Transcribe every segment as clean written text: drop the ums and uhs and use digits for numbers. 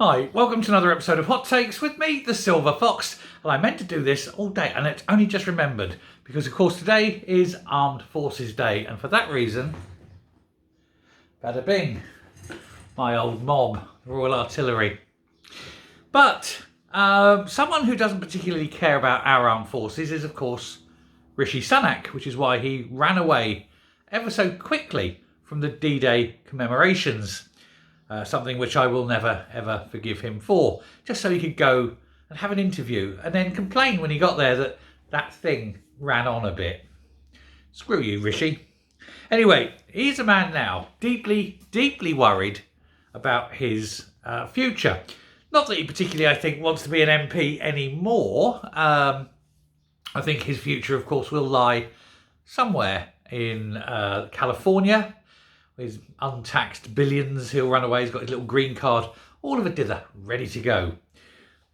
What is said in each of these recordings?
Hi, welcome to another episode of Hot Takes with me, the Silver Fox. Well, I meant to do this all day and it's only just remembered because, of course, today is Armed Forces Day, and for that reason, bada bing, my old mob, Royal Artillery. But someone who doesn't particularly care about our armed forces is, of course, Rishi Sunak, which is why he ran away ever so quickly from the D-Day commemorations. Something which I will never, ever forgive him for, just so he could go and have an interview and then complain when he got there that that thing ran on a bit. Screw you, Rishi. Anyway, he's a man now deeply, deeply worried about his future. Not that he particularly, I think, wants to be an MP anymore. I think his future, of course, will lie somewhere in California. His untaxed billions, he'll run away. He's got his little green card, all of a dither, ready to go.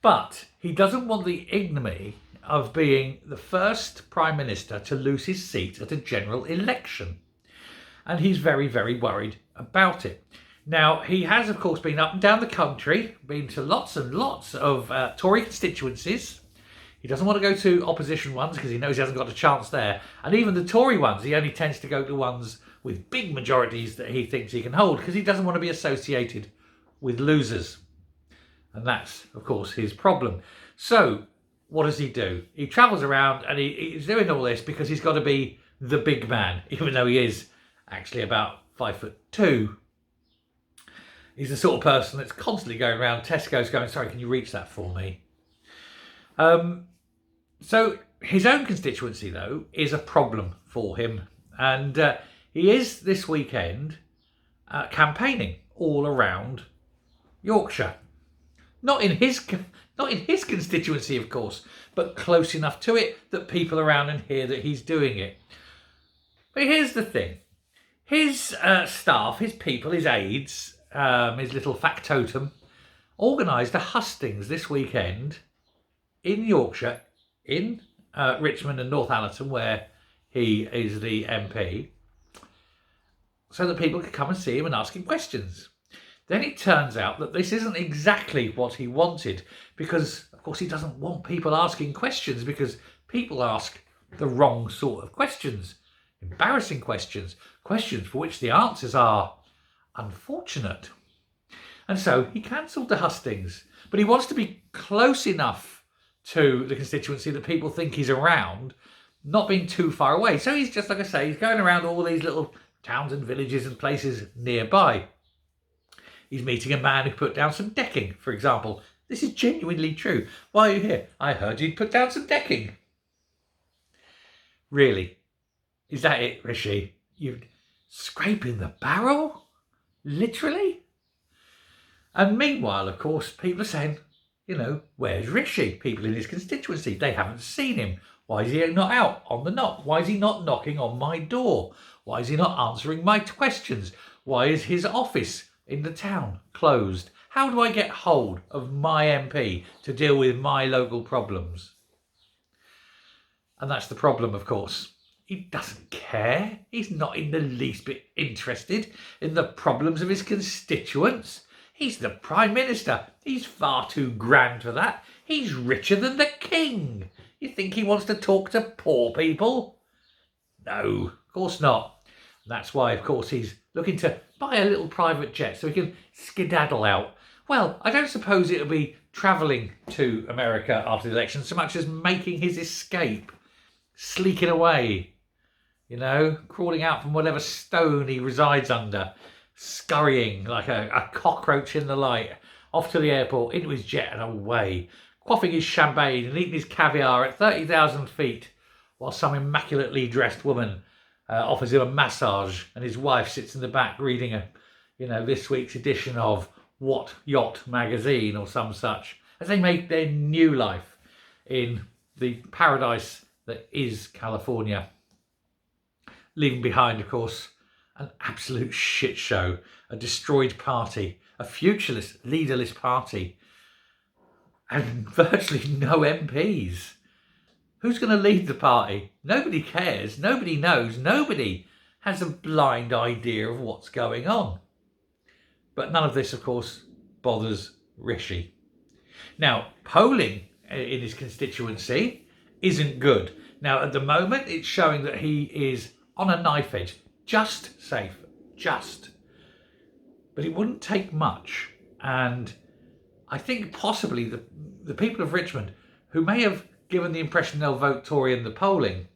But he doesn't want the ignominy of being the first Prime Minister to lose his seat at a general election. And he's very, very worried about it. Now, he has, of course, been up and down the country, been to lots and lots of Tory constituencies. He doesn't want to go to opposition ones because he knows he hasn't got a chance there. And even the Tory ones, he only tends to go to ones with big majorities that he thinks he can hold because he doesn't want to be associated with losers. And that's, of course, his problem. So what does he do? He travels around and he's doing all this because he's got to be the big man, even though he is actually about 5'2". He's the sort of person that's constantly going around Tesco's going, sorry, can you reach that for me? So his own constituency, though, is a problem for him. And he is this weekend campaigning all around Yorkshire. Not in his constituency, of course, but close enough to it that people around and hear that he's doing it. But here's the thing. His staff, his people, his aides, his little factotum, organised a hustings this weekend in Yorkshire, in Richmond and Northallerton, where he is the MP, so that people could come and see him and ask him questions. Then it turns out that this isn't exactly what he wanted because, of course, he doesn't want people asking questions because people ask the wrong sort of questions. Embarrassing questions. Questions for which the answers are unfortunate. And so he cancelled the hustings. But he wants to be close enough to the constituency that people think he's around, not being too far away. So he's just, like I say, he's going around all these little towns and villages and places nearby. He's meeting a man who put down some decking, for example. This is genuinely true. Why are you here? I heard you'd put down some decking. Really? Is that it, Rishi? You're scraping the barrel? Literally? And meanwhile, of course, people are saying, where's Rishi? People in his constituency, they haven't seen him. Why is he not out on the knock? Why is he not knocking on my door? Why is he not answering my questions? Why is his office in the town closed? How do I get hold of my MP to deal with my local problems? And that's the problem, of course. He doesn't care. He's not in the least bit interested in the problems of his constituents. He's the Prime Minister. He's far too grand for that. He's richer than the king. You think he wants to talk to poor people? No, of course not. And that's why, of course, he's looking to buy a little private jet so he can skedaddle out. Well, I don't suppose it'll be travelling to America after the election so much as making his escape, sleeking away, crawling out from whatever stone he resides under, scurrying like a cockroach in the light, off to the airport, into his jet and away, quaffing his champagne and eating his caviar at 30,000 feet, while some immaculately dressed woman offers him a massage and his wife sits in the back reading this week's edition of What Yacht magazine or some such, as they make their new life in the paradise that is California. Leaving behind, of course, an absolute shit show, a destroyed party, a futureless, leaderless party, and virtually no MPs. Who's going to lead the party? Nobody cares. Nobody knows. Nobody has a blind idea of what's going on. But none of this, of course, bothers Rishi. Now, polling in his constituency isn't good. Now, at the moment, it's showing that he is on a knife edge. Just safe. Just. But it wouldn't take much. And I think possibly the people of Richmond, who may have given the impression they'll vote Tory in the polling,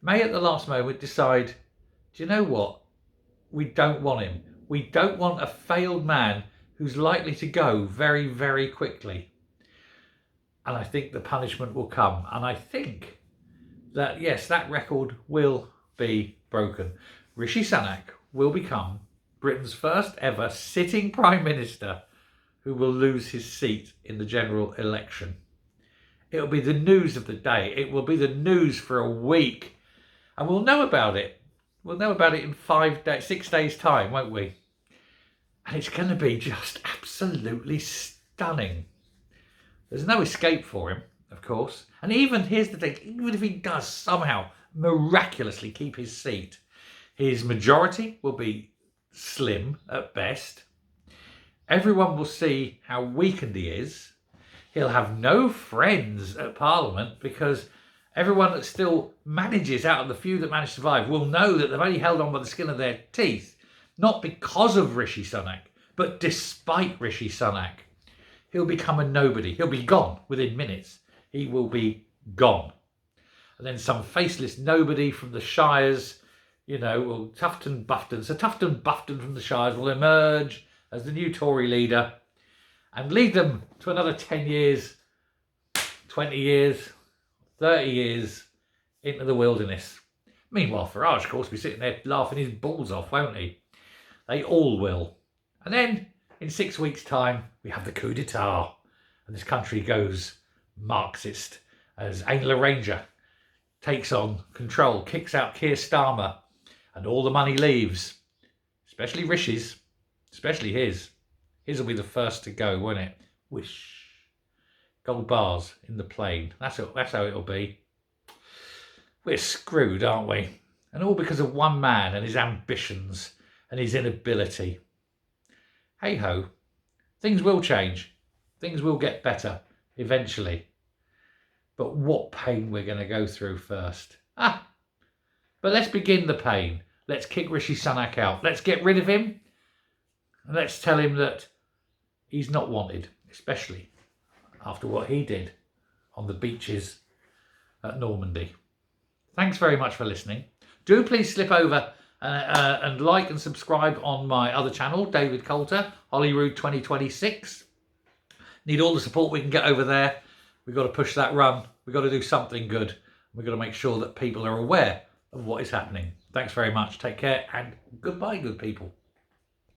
may at the last moment decide, do you know what? We don't want him. We don't want a failed man who's likely to go very, very quickly. And I think the punishment will come. And I think that, yes, that record will be broken. Rishi Sunak will become Britain's first ever sitting Prime Minister who will lose his seat in the general election. It'll be the news of the day. It will be the news for a week. And we'll know about it. We'll know about it in 6 days' time, won't we? And it's going to be just absolutely stunning. There's no escape for him, of course. And even, here's the thing, even if he does somehow miraculously keep his seat, his majority will be slim at best. Everyone will see how weakened he is. He'll have no friends at Parliament because everyone that still manages, out of the few that manage to survive, will know that they've only held on by the skin of their teeth, not because of Rishi Sunak, but despite Rishi Sunak. He'll become a nobody. He'll be gone within minutes. He will be gone. And then some faceless nobody from the Shires, well, Tufton Bufton. So Tufton Bufton from the Shires will emerge as the new Tory leader and lead them to another 10 years, 20 years, 30 years into the wilderness. Meanwhile, Farage, of course, will be sitting there laughing his balls off, won't he? They all will. And then in 6 weeks' time, we have the coup d'etat. And this country goes Marxist as Angela Ranger takes on control, kicks out Keir Starmer, and all the money leaves. Especially Rishi's, especially his. His will be the first to go, won't it? Whoosh. Gold bars in the plane. That's how it'll be. We're screwed, aren't we? And all because of one man and his ambitions and his inability. Hey-ho, things will change. Things will get better eventually. But what pain we're going to go through first. But let's begin the pain. Let's kick Rishi Sunak out. Let's get rid of him. And let's tell him that he's not wanted, especially after what he did on the beaches at Normandy. Thanks very much for listening. Do please slip over and like and subscribe on my other channel, David Coulter, Holyrood 2026. Need all the support we can get over there. We've got to push that run. We've got to do something good. We've got to make sure that people are aware of what is happening. Thanks very much. Take care and goodbye, good people.